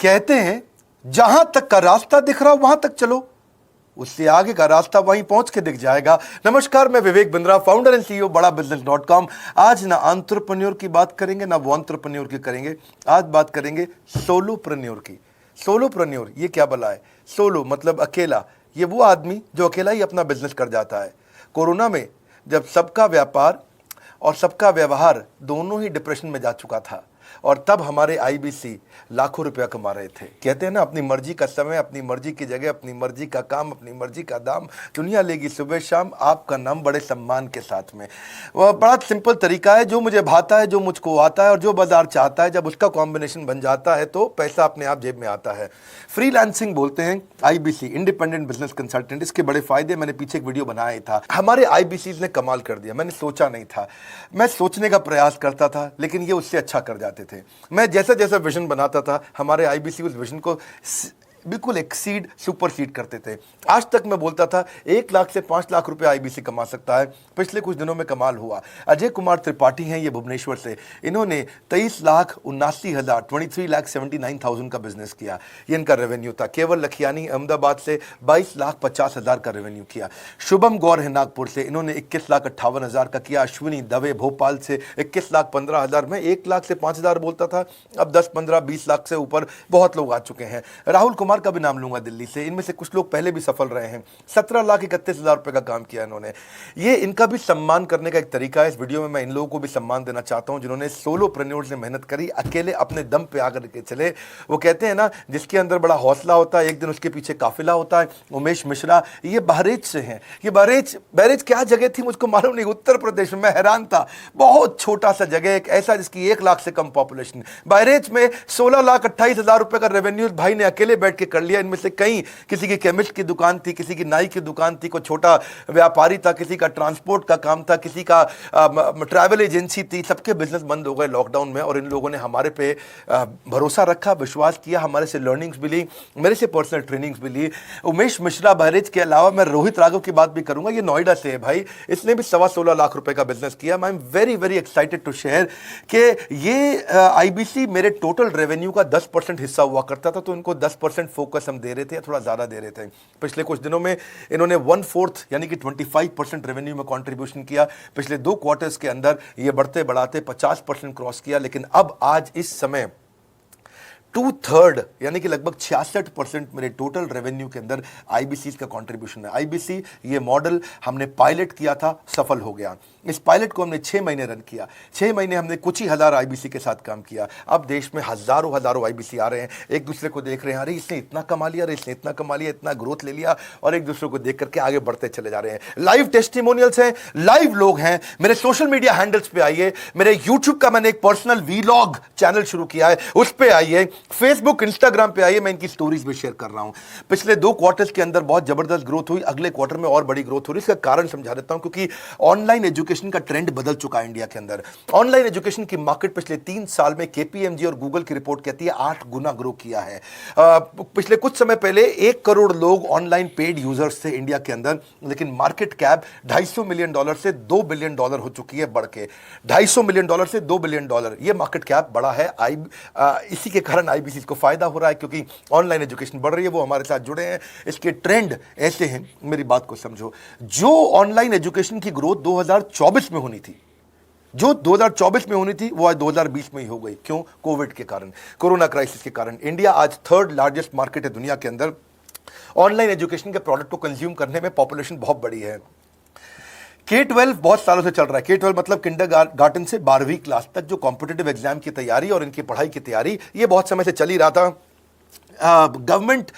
कहते हैं जहां तक का रास्ता दिख रहा वहां तक चलो, उससे आगे का रास्ता वहीं पहुंच के दिख जाएगा। नमस्कार, मैं Vivek Bindra, founder and CEO बड़ाबिजनेस.com। आज ना एंटरप्रेन्योर की बात करेंगे ना वो एंटरप्रेन्योर की करेंगे, आज बात करेंगे सोलोप्रेन्योर की। सोलोप्रेन्योर ये क्या भला है? सोलो मतलब अकेला, ये वो आदमी जो अकेला ही अपना बिजनेस कर जाता है। कोरोना में जब सबका व्यापार और सबका व्यवहार दोनों ही डिप्रेशन में जा चुका था, और तब हमारे आईबीसी लाखों रुपया कमा रहे थे। कहते हैं ना, अपनी मर्जी का समय, अपनी मर्जी की जगह, अपनी मर्जी का काम, अपनी मर्जी का दाम, दुनिया लेगी सुबह शाम आपका नाम बड़े सम्मान के साथ में। वह बड़ा सिंपल तरीका है, जो मुझे भाता है, जो मुझको आता है और जो बाजार चाहता है, जब उसका कॉम्बिनेशन बन जाता है तो पैसा अपने आप जेब में आता है। फ्रीलांसिंग बोलते हैं आईबीसी, इंडिपेंडेंट बिजनेस कंसल्टेंट। इसके बड़े फायदे मैंने पीछे एक वीडियो बनाया था। हमारे आईबीसी ने कमाल कर दिया, मैंने सोचा नहीं था। मैं सोचने का प्रयास करता था लेकिन ये उससे अच्छा कर जाते थे। मैं जैसा जैसा विजन बनाता था, हमारे आईबीसी उस विजन को बिल्कुल एक्सीड, सुपरसीड करते थे। आज तक मैं बोलता था 1 लाख से 5 लाख रुपए आईबीसी कमा सकता है। पिछले कुछ दिनों में कमाल हुआ। अजय कुमार त्रिपाठी हैं ये भुवनेश्वर से, इन्होंने 23,79,000 23,79,000 का बिजनेस किया। ये इनका रेवेन्यू था। केवल लखियानी अहमदाबाद से 22,50,000 का रेवेन्यू किया। शुभम गौर है नागपुर से, इन्होंने 21,58,000 का किया। अश्विनी दवे भोपाल से 21,15,000 में 1 लाख से 5,000 बोलता था, अब 10, 15, 20 लाख से ऊपर बहुत लोग आ चुके हैं। राहुल कुमार का भी नाम लूंगा दिल्ली से, इनमें से कुछ लोग पहले भी सफल रहे हैं। 17,31,000 रुपए का काम किया इन्होंने। ये इनका भी सम्मान करने का एक तरीका है। इस वीडियो में मैं इन लोगों को भी सम्मान देना चाहता हूं जिन्होंने सोलोप्रेन्योर से मेहनत करी, अकेले अपने दम पे आकर के चले। वो कहते हैं ना, जिसके अंदर बड़ा हौसला होता है एक दिन उसके पीछे काफिला होता है। उमेश मिश्रा ये बहरेच से हैं। ये बहरेच क्या जगह थी मुझको मालूम नहीं, उत्तर प्रदेश में। मैं हैरान था, बहुत छोटा सा जगह, एक ऐसा जिसकी 1 लाख से कम पॉपुलेशन। बहरेच में 16,28,000 रुपए का रेवेन्यू भाई ने अकेले बैठ के कर लिया। इनमें से कई, किसी की केमिस्ट की दुकान थी, किसी की नाई की दुकान थी, कोई छोटा व्यापारी था, किसी का ट्रांसपोर्ट का काम था, किसी का ट्रैवल एजेंसी थी। सबके बिजनेस बंद हो गए लॉकडाउन में, और इन लोगों ने हमारे पे भरोसा रखा, विश्वास किया, हमारे से लर्निंग्स भी ली, मेरे से पर्सनल ट्रेनिंग्स भी ली। उमेश मिश्रा बहरेज के अलावा मैं रोहित राघव की बात भी करूंगा, ये नोएडा से है भाई, इसने भी 16.25 लाख रुपए का बिजनेस किया। I am very very excited to share कि ये आईबीसी मेरे टोटल रेवेन्यू का 10% हिस्सा हुआ करता था, तो इनको 10% फोकस हम दे रहे थे, थोड़ा ज्यादा दे रहे थे। पिछले कुछ दिनों में इन्होंने 1/4 यानी कि 25% रेवेन्यू में कंट्रीब्यूशन किया। पिछले 2 क्वार्टर्स के अंदर ये बढ़ते बढ़ाते 50% क्रॉस किया। लेकिन अब आज इस समय 2/3 यानी कि लगभग 66% मेरे टोटल रेवेन्यू के अंदर आईबीसी का कंट्रीब्यूशन है। आईबीसी ये मॉडल हमने पायलट किया था, सफल हो गया। इस पायलट को हमने 6 महीने रन किया। 6 महीने हमने कुछ ही हजार आईबीसी के साथ काम किया। अब देश में हजारों आईबीसी आ रहे हैं, एक दूसरे को देख रहे हैं, अरे इसने इतना कमा लिया, अरे इसने इतना कमा लिया, इतना ग्रोथ ले लिया, और एक दूसरे को देख करके आगे बढ़ते चले जा रहे हैं। लाइव टेस्टिमोनियल्स हैं, लाइव लोग हैं। मेरे सोशल मीडिया हैंडल्स पे आइए, मेरे यूट्यूब का मैंने एक पर्सनल वीलॉग चैनल शुरू किया है, उस पे आइए, फेसबुक इंस्टाग्राम पे आइए, मैं इनकी स्टोरीज भी शेयर कर रहा हूं। पिछले 2 क्वार्टर्स के अंदर बहुत जबरदस्त ग्रोथ हुई, अगले क्वार्टर में और बड़ी ग्रोथ हो रही है। इसका कारण समझा देता हूं, क्योंकि ऑनलाइन एजुकेशन का ट्रेंड बदल चुका है इंडिया के अंदर। ऑनलाइन एजुकेशन की मार्केट पिछले 3 साल में केपीएमजी और गूगल की रिपोर्ट कहती है 8 गुना ग्रो किया है। पिछले कुछ समय पहले 1 करोड़ लोग ऑनलाइन पेड यूजर्स थे इंडिया के अंदर, लेकिन मार्केट कैप $250 मिलियन से $2 बिलियन हो चुकी है बढ़ के। $250 मिलियन से $2 बिलियन, ये मार्केट कैप बड़ा है। इसी के कारण आईबीसी को फायदा हो रहा है, क्योंकि ऑनलाइन एजुकेशन बढ़ रही है, वो हमारे साथ जुड़े हैं। इसके ट्रेंड ऐसे हैं, मेरी बात को समझो। जो ऑनलाइन एजुकेशन की ग्रोथ 2024 में होनी थी, जो 2024 में होनी थी, वो आज 2020 में ही हो गई। क्यों? कोविड के कारण, कोरोना क्राइसिस के कारण। इंडिया आज 3rd लार्जेस्ट मार्केट है दुनिया के अंदर। ऑनलाइन एजुकेशन के प्रोडक्ट को कंज्यूम करने में पॉपुलेशन बहुत बड़ी है। K-12 बहुत सालों से चल रहा है। K-12 मतलब किंडरगार्टन से 12वीं क्लास तक जो कॉम्पिटिटिव एग्जाम की तैयारी और इनकी पढ़ाई की तैयारी, ये बहुत समय से चल ही रहा था। गवर्नमेंट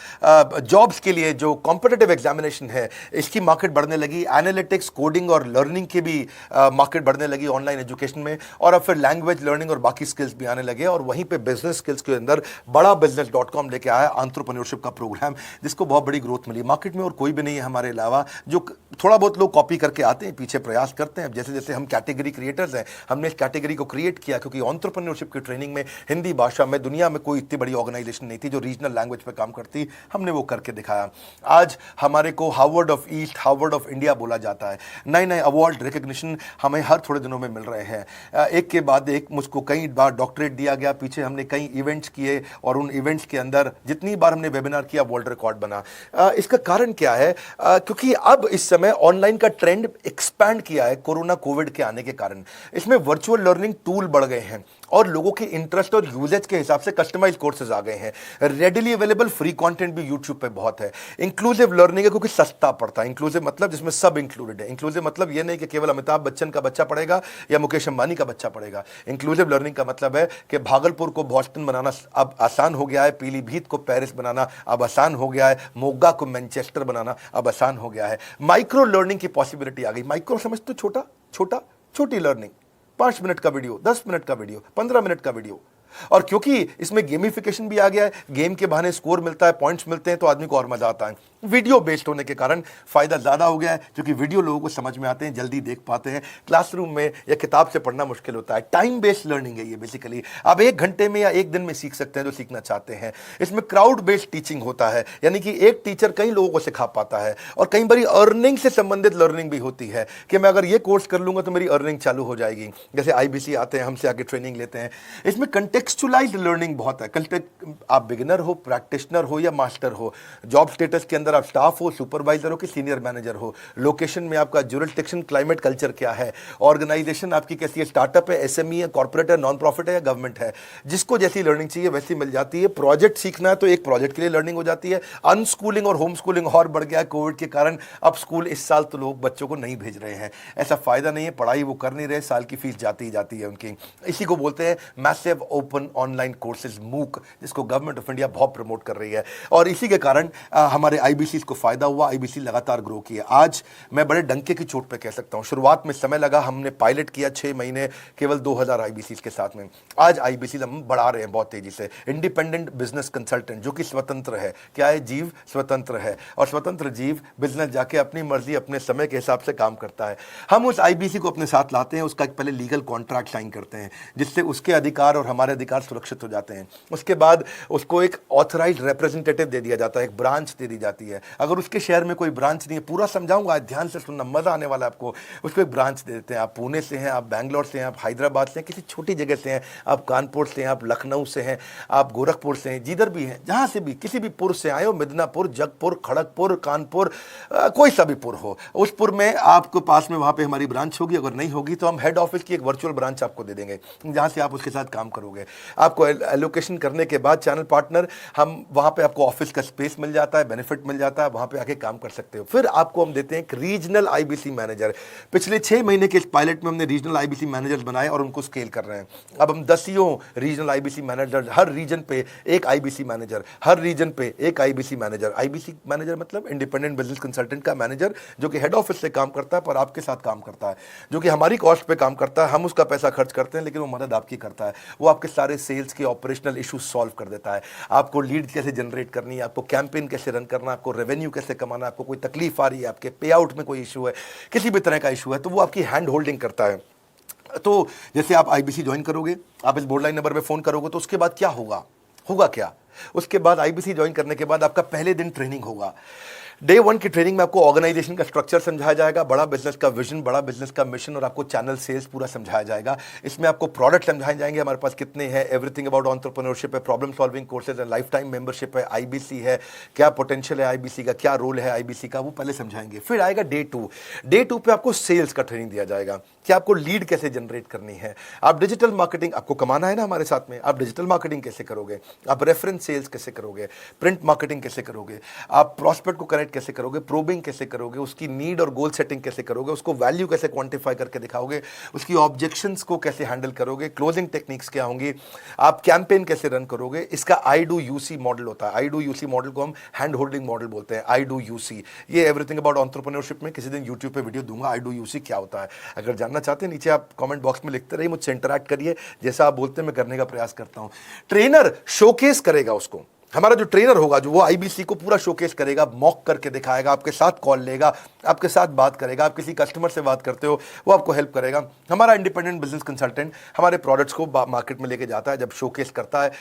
जॉब्स के लिए जो कॉम्पिटिटिव एग्जामिनेशन है, इसकी मार्केट बढ़ने लगी। एनालिटिक्स, कोडिंग और लर्निंग की भी मार्केट बढ़ने लगी ऑनलाइन एजुकेशन में। और अब फिर लैंग्वेज लर्निंग और बाकी स्किल्स भी आने लगे। और वहीं पे बिजनेस स्किल्स के अंदर बड़ाबिजनेस.com लेके आया एंटरप्रेन्योरशिप का प्रोग्राम, जिसको बहुत बड़ी ग्रोथ मिली मार्केट में। और कोई भी नहीं है हमारे अलावा, जो थोड़ा बहुत लोग कॉपी करके आते हैं, पीछे प्रयास करते हैं। जैसे जैसे हम कैटेगरी क्रिएटर्स हैं, हमने इस कैटेगरी को क्रिएट किया, क्योंकि एंटरप्रेन्योरशिप की ट्रेनिंग में हिंदी भाषा में दुनिया में कोई इतनी बड़ी ऑर्गेनाइजेशन नहीं थी जो रीजनल नेशनल लैंग्वेज पे काम करती, हमने वो करके दिखाया। आज हमारे को Harvard of east, Harvard of India बोला जाता है। नए नए अवार्ड रिकग्निशन हमें हर थोड़े दिनों में मिल रहे हैं, एक के बाद एक। मुझको कई बार डॉक्टरेट दिया गया, पीछे हमने कई इवेंट्स किए और उन इवेंट्स के अंदर जितनी बार हमने वेबिनार किया वर्ल्ड रिकॉर्ड बना। इसका कारण क्या है? क्योंकि अब इस समय ऑनलाइन का ट्रेंड एक्सपैंड किया है कोरोना कोविड के आने के कारण। इसमें वर्चुअल लर्निंग टूल बढ़ गए हैं और लोगों के इंटरेस्ट और यूजेज के हिसाब से कस्टमाइज कोर्सेज आ गए हैं। रेडिली अवेलेबल फ्री कंटेंट भी यूट्यूब पे बहुत है। इंक्लूसिव लर्निंग है क्योंकि सस्ता पड़ता है। इंक्लूसिव मतलब जिसमें सब इंक्लूडेड है। इंक्लूसिव मतलब ये नहीं कि केवल अमिताभ बच्चन का बच्चा पढ़ेगा या मुकेश अंबानी का बच्चा पढ़ेगा। इंक्लूसिव लर्निंग का मतलब है कि भागलपुर को बॉस्टन बनाना अब आसान हो गया है, पीलीभीत को पेरिस बनाना अब आसान हो गया है, मोगा को मैनचेस्टर बनाना अब आसान हो गया है। माइक्रो लर्निंग की पॉसिबिलिटी आ गई। माइक्रो समझ तो छोटी लर्निंग, 5 मिनट का वीडियो, 10 मिनट का वीडियो, 15 मिनट का वीडियो। और क्योंकि इसमें गेमिफिकेशन भी आ गया है, गेम के बहाने स्कोर मिलता है, पॉइंट्स मिलते हैं, तो आदमी को और मजा आता है। वीडियो बेस्ड होने के कारण फायदा ज्यादा हो गया है, क्योंकि वीडियो लोगों को समझ में आते हैं, जल्दी देख पाते हैं। क्लासरूम में या किताब से पढ़ना मुश्किल होता है। टाइम बेस्ड लर्निंग है ये बेसिकली। आप 1 घंटे में या 1 दिन में सीख सकते हैं जो सीखना चाहते हैं। इसमें क्राउड बेस्ड टीचिंग होता है, यानी कि एक टीचर कई लोगों को सिखा पाता है। और कई बार अर्निंग से संबंधित लर्निंग भी होती है कि मैं अगर ये कोर्स कर लूंगा तो मेरी अर्निंग चालू हो जाएगी। जैसे IBC आते हैं, हमसे आके ट्रेनिंग लेते हैं। इसमें कंटेक्चुअलाइज्ड लर्निंग बहुत है। आप बिगिनर हो, प्रैक्टिशनर हो या मास्टर हो, जॉब स्टेटस के अंदर आप स्टाफ हो, सुपरवाइजर हो कि सीनियर मैनेजर हो, लोकेशन में आपका जुरिस्डिक्शन, क्लाइमेट, कल्चर क्या है, ऑर्गेनाइजेशन आपकी कैसी है, स्टार्टअप है, SME है, कॉर्पोरेट है, नॉन प्रॉफिट है या गवर्नमेंट है, जिसको जैसी लर्निंग चाहिए वैसी मिल जाती है। प्रोजेक्ट सीखना है तो एक प्रोजेक्ट के लिए लर्निंग हो जाती है। अनस्कूलिंग और होम स्कूलिंग और बढ़ गया है कोविड के कारण। अब स्कूल इस साल तो लोग बच्चों को नहीं भेज रहे हैं, ऐसा फायदा नहीं है, पढ़ाई वो कर नहीं रहे, साल की फीस जाती ही जाती है उनकी। इसी को बोलते हैं मैसिव ओपन ऑनलाइन कोर्सेज, मूक, जिसको गवर्नमेंट ऑफ इंडिया बहुत प्रमोट कर रही है। और इसी के कारण हमारे IBC को फायदा हुआ। IBC लगातार ग्रो किया। आज मैं बड़े डंके की चोट पे कह सकता हूं, शुरुआत में समय लगा, हमने पायलट किया 6 महीने केवल 2000 IBC के साथ में। आज IBC हम बढ़ा रहे हैं बहुत तेजी से। इंडिपेंडेंट बिजनेस कंसल्टेंट, जो कि स्वतंत्र है। क्या है? जीव स्वतंत्र है, और स्वतंत्र जीव बिजनेस जाके अपनी मर्जी अपने समय के हिसाब से काम करता है। हम उस IBC को अपने साथ लाते हैं, उसका एक पहले लीगल कॉन्ट्रैक्ट साइन करते हैं, जिससे उसके अधिकार और हमारे अधिकार सुरक्षित हो जाते हैं। उसके बाद उसको एक ऑथराइज्ड रिप्रेजेंटेटिव दे दिया जाता है, एक ब्रांच दे दी जाती है। अगर उसके शहर में कोई ब्रांच नहीं है, पूरा समझाऊंगा, ध्यान से सुनना, मजा आने वाला है आपको। उसको एक ब्रांच दे देते हैं। आप पुणे से हैं, आप बैंगलोर से हैं, आप हैदराबाद से हैं, किसी छोटी जगह से हैं, आप कानपुर से हैं, आप लखनऊ से हैं, आप गोरखपुर से हैं, जिधर भी हैं, जहां से भी, किसी भी पुर से आए हो, मिदनापुर, जगपुर, खड़गपुर, कानपुर, कोई सा भी पुर हो, उस पुर में आपको पास में वहां पे हमारी ब्रांच होगी। अगर नहीं होगी तो हम हेड ऑफिस की एक वर्चुअल ब्रांच आपको दे देंगे, जहां से आप उसके साथ काम करोगे। आपको एलोकेशन करने के बाद चैनल पार्टनर, हम वहां पे आपको ऑफिस का स्पेस मिल जाता है, बेनिफिट मिल जाता है, वहां पे आके काम कर सकते हो। फिर आपको हम देते हैं एक रीजनल IBC मैनेजर। पिछले 6 महीने के इस पायलट में हमने रीजनल IBC मैनेजर बनाए और उनको स्केल कर रहे हैं। अब हम 10 रीजनल IBC मैनेजर, हर रीजन पे एक IBC मैनेजर, हर रीजन पे एक IBC मैनेजर। IBC मैनेजर मतलब इंडिपेंडेंट बिजनेस कंसल्टेंट का मैनेजर, जो कि हेड ऑफिस से काम करता है पर आपके साथ काम करता है, जो कि हमारी कॉस्ट पे काम करता है। हम उसका पैसा खर्च करते हैं, लेकिन वो मदद आपकी करता है। वो आपके सारे सेल्स के ऑपरेशनल इशू सॉल्व कर देता है। आपको लीड कैसे जनरेट करनी है, आपको कैंपेन कैसे रन करना, आपको रेवेन्यू कैसे कमाना, आपको कोई तकलीफ आ रही है, आपके पे आउट में कोई इशू है, किसी भी तरह का इशू है, तो वो आपकी हैंड होल्डिंग करता है। तो जैसे आप IBC ज्वाइन करोगे, आप इस बोर्ड लाइन नंबर पे फोन करोगे, तो उसके बाद क्या होगा क्या? उसके बाद IBC ज्वाइन करने के बाद आपका पहले दिन ट्रेनिंग होगा। डे 1 की ट्रेनिंग में आपको ऑर्गेनाइजेशन का स्ट्रक्चर समझाया जाएगा, बड़ा बिजनेस का विजन, बड़ा बिजनेस का मिशन, और आपको चैनल सेल्स पूरा समझाया जाएगा। इसमें आपको प्रोडक्ट समझाए जाएंगे, हमारे पास कितने हैं, एवरीथिंग अबाउट एंटरप्रेन्योरशिप है, प्रॉब्लम सॉल्विंग कोर्सेज है, लाइफ टाइम मेंबरशिप है, IBC है, क्या पोटेंशियल है IBC का, क्या रोल है IBC का, वो पहले समझाएंगे। फिर आएगा डे 2। डे 2 पे आपको सेल्स का ट्रेनिंग दिया जाएगा कि आपको लीड कैसे जनरेट करनी है, आप डिजिटल मार्केटिंग, आपको कमाना है ना हमारे साथ में, आप डिजिटल मार्केटिंग कैसे करोगे, आप रेफरेंस सेल्स कैसे करोगे, प्रिंट मार्केटिंग कैसे करोगे, आप प्रॉस्पेक्ट को कनेक्ट कैसे करोगे, प्रोबिंग कैसे करोगे, उसकी नीड और गोल सेटिंग कैसे करोगे, उसको वैल्यू कैसे क्वांटिफाई करके दिखाओगे, उसकी ऑब्जेक्शंस को कैसे हैंडल करोगे, क्लोजिंग टेक्निक्स क्या होंगी, आप कैंपेन कैसे रन करोगे। इसका I-Do-U-C मॉडल होता है। I-Do-U-C मॉडल को हम हैंड होल्डिंग मॉडल बोलते हैं। I-Do-U-C, ये एवरीथिंग अबाउट एंटरप्रेन्योरशिप में किसी दिन यूट्यूब पे वीडियो दूंगा, I-Do-U-C क्या होता है। अगर जानना चाहते हैं, नीचे आप कमेंट बॉक्स में लिखते रहिए, मुझसे इंटरैक्ट करिए, जैसा आप बोलते हैं मैं करने का प्रयास करता हूं। ट्रेनर शोकेस करेगा उसको, हमारा जो ट्रेनर होगा, जो वो आईबीसी को पूरा शोकेस करेगा, मॉक करके दिखाएगा, आपके साथ कॉल लेगा, आपके साथ बात करेगा, आप किसी कस्टमर से बात करते हो वो आपको हेल्प करेगा। हमारा इंडिपेंडेंट बिजनेस कंसल्टेंट हमारे प्रोडक्ट्स को मार्केट में लेके जाता है, जब शोकेस करता है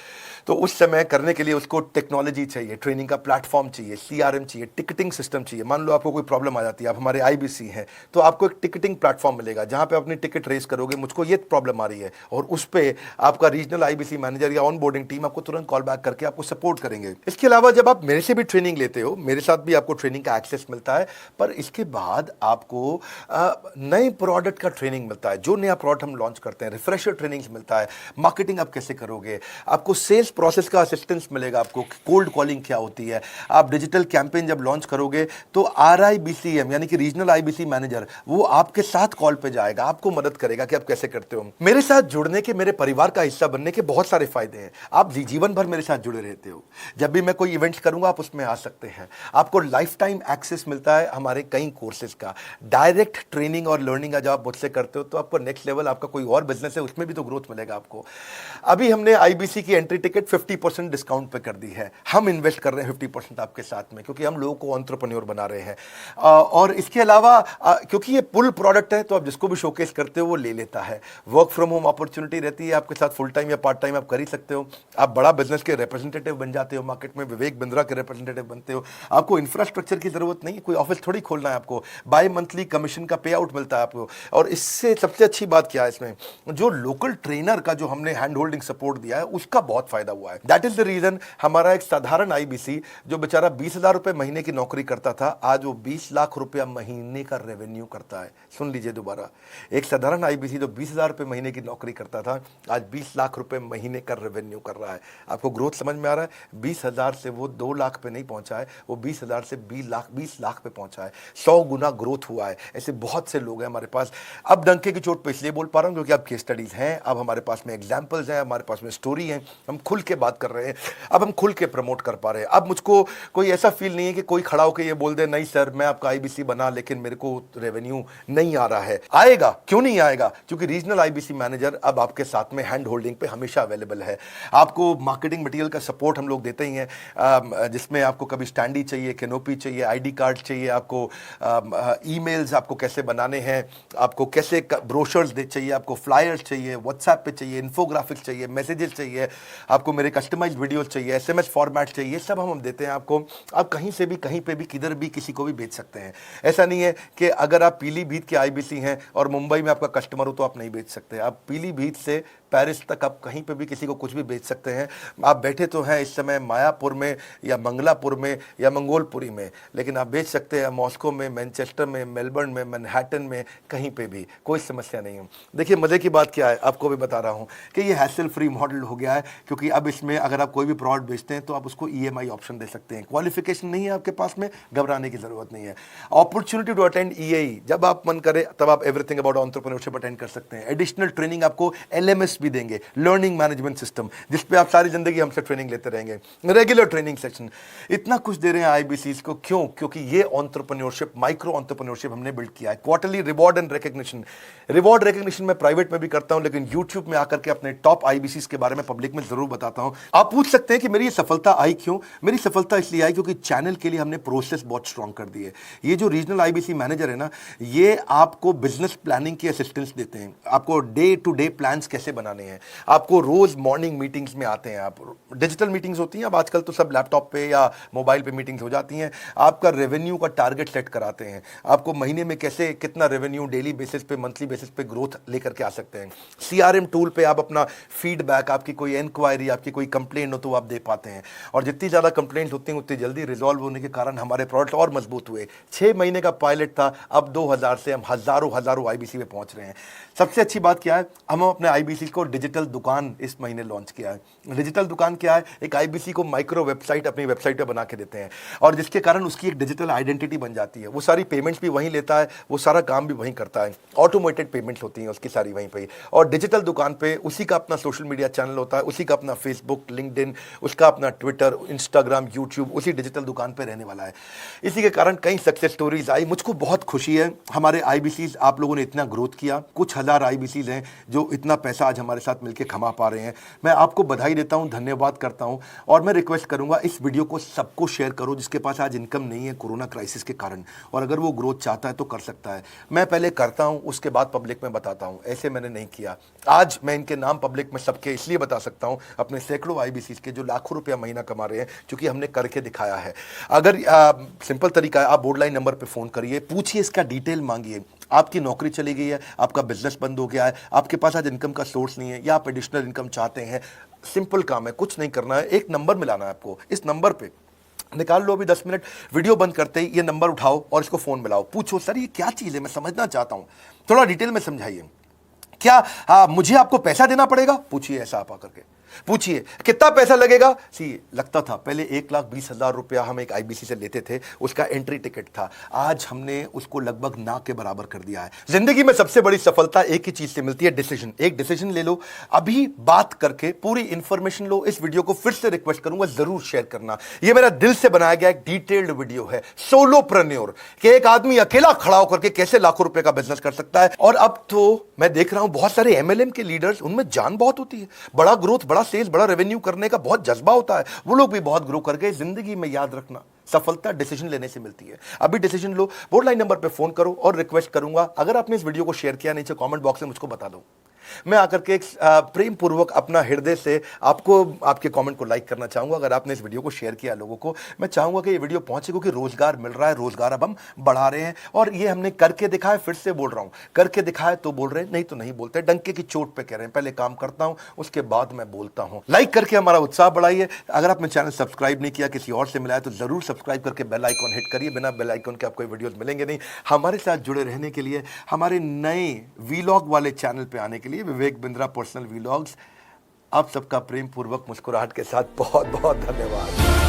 तो उस समय करने के लिए उसको टेक्नोलॉजी चाहिए, ट्रेनिंग का प्लेटफॉर्म चाहिए, सीआरएम चाहिए, टिकटिंग सिस्टम चाहिए। मान लो आपको कोई प्रॉब्लम आ जाती है, आप हमारे आईबीसी हैं, तो आपको एक टिकटिंग प्लेटफॉर्म मिलेगा जहां पे अपनी टिकट रेस करोगे, मुझको ये प्रॉब्लम आ रही है, और उस पर आपका रीजनल आईबीसी मैनेजर या ऑन बोर्डिंग टीम आपको तुरंत कॉल बैक करके आपको सपोर्ट करेंगे। इसके अलावा जब आप मेरे से भी ट्रेनिंग लेते हो, मेरे साथ भी आपको ट्रेनिंग का एक्सेस मिलता है, पर इसके बाद आपको नए प्रोडक्ट का ट्रेनिंग मिलता है। जो नया प्रोडक्ट हम लॉन्च करते हैं, रिफ्रेशर ट्रेनिंग्स मिलता है, मार्केटिंग आप कैसे करोगे, आपको सेल्स प्रोसेस का असिस्टेंस मिलेगा, आपको कोल्ड कॉलिंग क्या होती है, आप डिजिटल कैंपेन जब लॉन्च करोगे तो आरआईबीसीएम यानी कि रीजनल आईबीसी मैनेजर वो आपके साथ कॉल पे जाएगा, आपको मदद करेगा कि आप कैसे करते हो। मेरे साथ जुड़ने के, मेरे परिवार का हिस्सा बनने के बहुत सारे फायदे हैं। आप जीवन भर मेरे साथ जुड़े रहते हो, जब भी मैं कोई इवेंट्स करूंगा आप उसमें आ सकते हैं। आपको लाइफ टाइम एक्सेस मिलता है हमारे कई कोर्सेज का, डायरेक्ट ट्रेनिंग और लर्निंग जब आप मुझसे करते हो तो आपको नेक्स्ट लेवल, आपका कोई और बिजनेस है उसमें भी तो ग्रोथ मिलेगा आपको। अभी हमने आईबीसी की एंट्री टिकट 50% डिस्काउंट पे कर दी है। हम इन्वेस्ट कर रहे हैं 50% आपके साथ में, क्योंकि हम लोगों को एंटरप्रेन्योर बना रहे हैं। और इसके अलावा क्योंकि ये पुल प्रोडक्ट है तो आप जिसको भी शोकेस करते हो वो ले लेता है। वर्क फ्रॉम होम अपॉर्चुनिटी रहती है आपके साथ, फुल टाइम या पार्ट टाइम आप कर ही सकते हो। आप बड़ा बिजनेस के रिप्रेजेंटेटिव बन जाते हो, मार्केट में विवेक बिंद्रा के रिप्रेजेंटेटिव बनते हो। आपको इंफ्रास्ट्रक्चर की जरूरत नहीं, कोई ऑफिस थोड़ी खोलना है आपको, बाय मंथली कमीशन का पे आउट मिलता है आपको। और इससे सबसे अच्छी बात क्या है, इसमें जो लोकल ट्रेनर का जो हमने हैंड होल्डिंग सपोर्ट दिया है उसका बहुत फायदा हुआ है। दैट इज द रीजन हमारा एक साधारण आईबीसी जो बेचारा 20,000 रुपए महीने की नौकरी करता था, आज वो 20 लाख रुपया महीने का रेवेन्यू करता है। सुन लीजिए दोबारा, एक साधारण आईबीसी जो 20,000 रुपए महीने की नौकरी करता था, आज 20 लाख रुपए महीने का रेवेन्यू कर रहा है। आपको ग्रोथ समझ में आ रहा है? 20,000 से वो 2 लाख पे नहीं पहुंचा है, वो 20,000 से 20 लाख पे पहुंचा है। 100 गुना ग्रोथ हुआ है। ऐसे बहुत से लोग हैं हमारे पास। अब डंके की चोट पे इसलिए बोल पा रहा हूं क्योंकि अब केस स्टडीज हैं, अब हमारे पास में एग्जांपल्स हैं, हमारे पास में स्टोरी है, हम खुल के बात कर रहे हैं, अब हम खुल के प्रमोट कर पा रहे हैं। अब मुझको कोई ऐसा फील नहीं है कि कोई खड़ा होकर ये बोल दे नहीं सर मैं आपका आईबीसी बना लेकिन मेरे को रेवेन्यू नहीं आ रहा है। आएगा, क्यों नहीं आएगा? क्योंकि रीजनल आईबीसी मैनेजर अब आपके साथ में हैंड होल्डिंग पे हमेशा अवेलेबल है। आपको मार्केटिंग मटेरियल का सपोर्ट हम लोग देते ही हैं, जिसमें आपको कभी स्टैंडी चाहिए, कैनोपी चाहिए, आईडी कार्ड चाहिए, आपको ईमेल्स आपको कैसे बनाने हैं, आपको कैसे ब्रोशर्स चाहिए, आपको फ्लायर्स चाहिए, व्हाट्सएप पे चाहिए, इन्फोग्राफिक्स चाहिए, मैसेजेस चाहिए, आपको मेरे कस्टमाइज्ड वीडियोस चाहिए, एसएमएस फॉर्मेट चाहिए, सब हम देते हैं आपको। आप कहीं से भी, कहीं पे भी, किधर भी किसी को भी भेज सकते हैं। ऐसा नहीं है कि अगर आप पीलीभीत के आईबीसी हैं और मुंबई में आपका कस्टमर हो तो आप नहीं भेज सकते। आप पीलीभीत से पेरिस तक आप कहीं पे भी किसी को कुछ भी भेज सकते हैं। आप बैठे तो हैं इस समय मायापुर में या मंगलापुर में या मंगोलपुरी में, लेकिन आप भेज सकते हैं मॉस्को में, मैनचेस्टर में, मेलबर्न में, मैनहट्टन में, कहीं पे भी, कोई समस्या नहीं है। देखिए मजे की बात क्या है, आपको भी बता रहा हूं कि ये हैसल फ्री मॉडल हो गया है, क्योंकि अब इसमें अगर आप कोई भी प्रोडक्ट बेचते हैं तो आप उसको ईएमआई ऑप्शन दे सकते हैं। क्वालिफिकेशन नहीं है आपके पास में, घबराने की जरूरत नहीं है। अपॉर्चुनिटी टू अटेंड ईएई, जब आप मन करे तब आप एवरीथिंग अबाउट एंटरप्रेन्योरशिप अटेंड कर सकते हैं। एडिशनल ट्रेनिंग आपको एलएमएस भी देंगे, लर्निंग मैनेजमेंट सिस्टम, जिस पे आप सारी जिंदगी हमसे ट्रेनिंग लेते रहेंगे। रेगुलर ट्रेनिंग सेक्शन, इतना कुछ दे रहे हैं आईबीसीज को। क्यों? क्योंकि ये एंटरप्रेन्योरशिप, माइक्रो एंटरप्रेन्योरशिप हमने बिल्ड किया है। Quarterly reward and recognition, reward recognition मैं प्राइवेट में भी करता हूं, लेकिन यूट्यूब में आकर के अपने टॉप आईबीसीज के बारे में पब्लिक में जरूर बताता हूं। आप पूछ सकते हैं कि मेरी ये सफलता आई क्यों? मेरी सफलता इसलिए आई क्योंकि चैनल के लिए हमने प्रोसेस बहुत स्ट्रांग कर दी है। ये जो रीजनल आईबीसी मैनेजर है ना, ये आपको बिजनेस प्लानिंग की असिस्टेंस देते हैं, आपको डे टू डे प्लान्स कैसे बनाने हैं, आपको रोज मॉर्निंग मीटिंग्स में आते हैं। आप डिजिटल मीटिंग्स होती हैं, अब आजकल तो सब लैपटॉप पे या मोबाइल पे मीटिंग्स हो जाती हैं। आपका रेवेन्यू का टारगेट सेट कराते हैं, आपको महीने में कैसे कितना रेवेन्यू डेली बेसिस पे, मंथली बेसिस पे ग्रोथ लेकर के आ सकते हैं। सीआरएम टूल पे आप अपना फीडबैक, आपकी कोई इंक्वायरी, आपकी कोई कंप्लेंट हो तो आप दे पाते हैं। और जितनी ज़्यादा कंप्लेंट होती हैं उतनी जल्दी रिजॉल्व होने के कारण हमारे प्रोडक्ट और मजबूत हुए। 6 महीने का पायलट था, अब 2000 से हम हजारों आईबीसी में पहुंच रहे हैं। सबसे अच्छी बात क्या है, हम अपने आईबीसी को डिजिटल दुकान इस महीने लॉन्च किया है। डिजिटल दुकान क्या है? एक आईबीसी को माइक्रो वेबसाइट अपनी वेबसाइट पे बना के देते हैं, और जिसके कारण उसकी एक डिजिटल आइडेंटिटी बन जाती है। वो सारी पेमेंट्स भी वहीं लेता है, वो सारा काम भी वहीं करता है, ऑटोमेटेड पेमेंट्स होती हैं उसकी सारी वहीं पे। और डिजिटल दुकान पे उसी का अपना सोशल मीडिया चैनल होता है, उसी का अपना फेसबुक, लिंक्डइन, उसका अपना ट्विटर, इंस्टाग्राम, यूट्यूब उसी डिजिटल दुकान पे रहने वाला है। इसी के कारण कई सक्सेस स्टोरीज आई। मुझको बहुत खुशी है, हमारे आईबीसीज आप लोगों ने इतना ग्रोथ किया। कुछ हजार आईबीसीज हैं जो इतना पैसा आज हमारे साथ मिलकर कमा पा रहे हैं। मैं आपको बधाई देता हूं, धन्यवाद करता हूं और मैं रिक्वेस्ट करूंगा इस वीडियो को सबको शेयर करो जिसके पास आज इनकम नहीं है कोरोना क्राइसिस के कारण, और अगर वो ग्रोथ चाहता है तो कर सकता है। मैं पहले करता हूं, उसके बाद पब्लिक में बताता हूं, ऐसे मैंने नहीं किया। आज मैं इनके नाम पब्लिक में सबके इसलिए बता सकता हूं, अपने सैकड़ों IBCs के जो लाखों रुपया महीना कमा रहे हैं, क्योंकि हमने करके दिखाया है। अगर सिंपल तरीका है, आप बोर्ड लाइन नंबर पे फोन करिए, पूछिए, इसका डिटेल मांगिए। आपकी नौकरी चली गई है, आपका बिजनेस बंद हो गया है, आपके पास आज इनकम का सोर्स नहीं है, या आप एडिशनल इनकम चाहते हैं, सिंपल काम है, कुछ नहीं करना है, एक नंबर मिलाना है आपको। इस नंबर पे निकाल लो अभी 10 मिनट, वीडियो बंद करते ही ये नंबर उठाओ और इसको फोन मिलाओ, पूछो सर ये क्या चीज है, मैं समझना चाहता हूं, थोड़ा डिटेल में समझाइए। क्या मुझे आपको पैसा देना पड़ेगा? पूछिए, ऐसा आप आकर के पूछिए कितना पैसा लगेगा। सी लगता था पहले 1,20,000 रुपया हम एक IBC से लेते थे, उसका एंट्री टिकट था, आज हमने उसको लगभग ना के बराबर कर दिया है। जिंदगी में सबसे बड़ी सफलता एक ही चीज से मिलती है, डिसीजन। एक डिसीजन ले लो, अभी बात करके पूरी इंफॉर्मेशन लो। इस वीडियो को फिर से रिक्वेस्ट करूंगा जरूर शेयर करना, ये मेरा दिल से बनाया गया एक डिटेल्ड वीडियो है, सोलोप्रेन्योर, कि एक आदमी अकेला खड़ा होकर के कैसे लाखों रुपए का बिजनेस कर सकता है। और अब तो मैं देख रहा हूं बहुत सारे MLM के लीडर्स, उनमें जान बहुत होती है, बड़ा ग्रोथ, बड़ा सेल्स, बड़ा रेवेन्यू करने का बहुत जज्बा होता है, वो लोग भी बहुत ग्रो कर गए। जिंदगी में याद रखना, सफलता डिसीजन लेने से मिलती है। अभी डिसीजन लो, बोर्ड लाइन नंबर पे फोन करो और रिक्वेस्ट करूंगा, अगर आपने इस वीडियो को शेयर किया, नीचे कमेंट बॉक्स में मुझको बता दो। मैं आकर के एक प्रेम पूर्वक अपना हृदय से आपको, आपके कमेंट को लाइक करना चाहूंगा। अगर आपने इस वीडियो को शेयर किया लोगों को, मैं चाहूंगा कि ये वीडियो पहुंचे, क्योंकि रोजगार मिल रहा है, रोजगार अब हम बढ़ा रहे हैं, और ये हमने करके दिखाया। फिर से बोल रहा हूं, करके दिखाया तो बोल रहे हैं, नहीं तो नहीं बोलते, डंके की चोट पे कह रहे हैं। पहले काम करता हूं, उसके बाद मैं बोलता हूं। लाइक करके हमारा उत्साह बढ़ाइए। अगर आपने चैनल सब्सक्राइब नहीं किया, किसी और से मिला है, तो जरूर सब्सक्राइब करके बेल आइकॉन हिट करिए। बिना बेल आइकॉन के आपको वीडियोस मिलेंगे नहीं। हमारे साथ जुड़े रहने के लिए, हमारे नए वीलॉग वाले चैनल पे आने के लिए, विवेक बिंद्रा पर्सनल व्लॉग्स, आप सबका प्रेम पूर्वक मुस्कुराहट के साथ बहुत बहुत धन्यवाद।